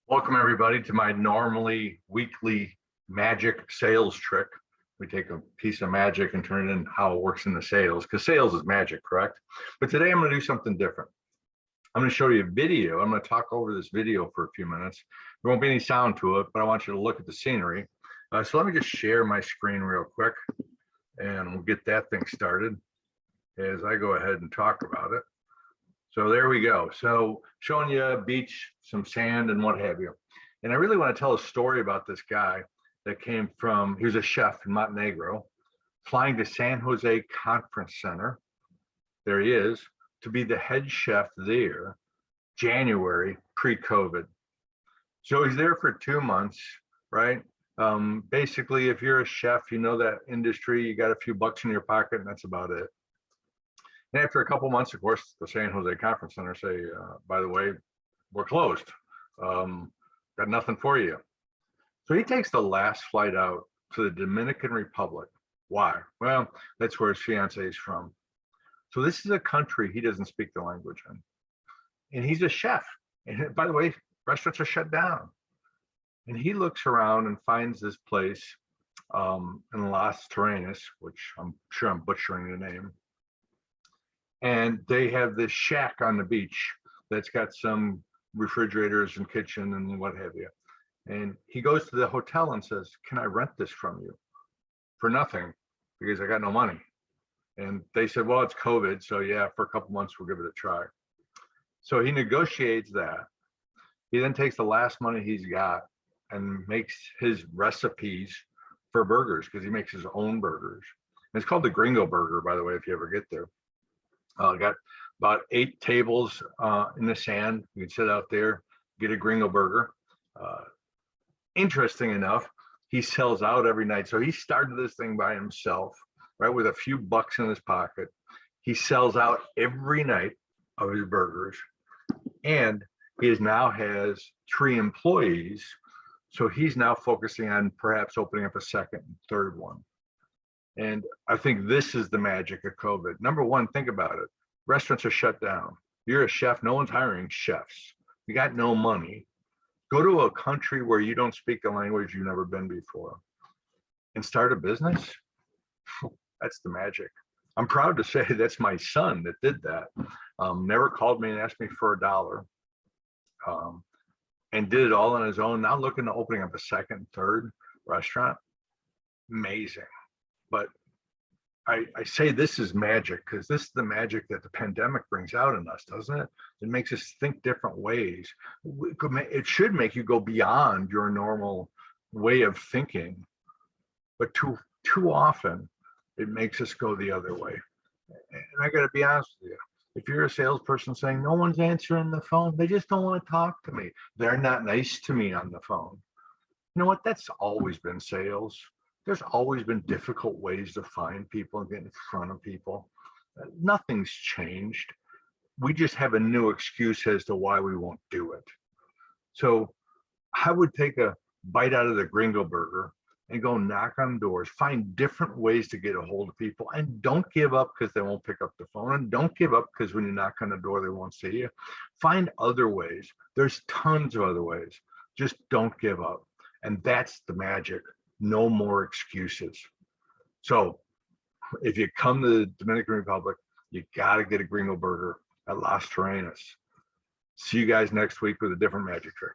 Welcome everybody to my normally weekly magic sales trick. We take a piece of magic and turn it in how it works in the sales, because sales is magic, correct? But today I'm going to do something different. I'm going to show you a video. I'm going to talk over this video for a few minutes. There won't be any sound to it, but I want you to look at the scenery. So let me just share my screen real quick and we'll get that thing started as I go ahead and talk about it. So there we go. So showing you a beach, some sand and what have you. And I really want to tell a story about this guy that came from, he was a chef in Montenegro, flying to San Jose Conference Center. There he is, to be the head chef there, January pre-COVID. So he's there for 2 months, right? Basically, if you're a chef, you know that industry, you got a few bucks in your pocket and that's about it. And after a couple months, of course, the San Jose Conference Center say, by the way, we're closed. Got nothing for you. So he takes the last flight out to the Dominican Republic. Why? Well, that's where his fiance is from. So this is a country he doesn't speak the language in. And he's a chef. And by the way, restaurants are shut down. And he looks around and finds this place in Las Terrenas, which I'm sure I'm butchering the name. And they have this shack on the beach that's got some refrigerators and kitchen and what have you. And he goes to the hotel and says, can I rent this from you for nothing? Because I got no money. And they said, well, it's COVID. So yeah, for a couple months, we'll give it a try. So he negotiates that. He then takes the last money he's got and makes his recipes for burgers, because he makes his own burgers. And it's called the Gringo Burger, by the way, if you ever get there. Got about 8 tables in the sand. You can sit out there, get a Gringo Burger. Interesting enough, he sells out every night. So he started this thing by himself, right, with a few bucks in his pocket. He sells out every night of his burgers, and he now has 3 employees. So he's now focusing on perhaps opening up a second and third one. And I think this is the magic of COVID. Number one, think about it. Restaurants are shut down. You're a chef, no one's hiring chefs. You got no money. Go to a country where you don't speak the language you've never been before and start a business. That's the magic. I'm proud to say that's my son that did that. Never called me and asked me for $1. And did it all on his own. Now looking to opening up a second, third restaurant. Amazing. But I say this is magic because this is the magic that the pandemic brings out in us, doesn't it? It makes us think different ways. It should make you go beyond your normal way of thinking, but too often it makes us go the other way. And I got to be honest with you. If you're a salesperson saying no one's answering the phone, they just don't want to talk to me. They're not nice to me on the phone. You know what? That's always been sales. There's always been difficult ways to find people and get in front of people. Nothing's changed. We just have a new excuse as to why we won't do it. So I would take a bite out of the Gringo Burger and go knock on doors, find different ways to get a hold of people, and don't give up because they won't pick up the phone, and don't give up because when you knock on the door, they won't see you. Find other ways. There's tons of other ways. Just don't give up. And that's the magic. No more excuses. So if you come to the Dominican Republic, you got to get a Gringo Burger at Las Terrenas. See you guys next week with a different magic trick.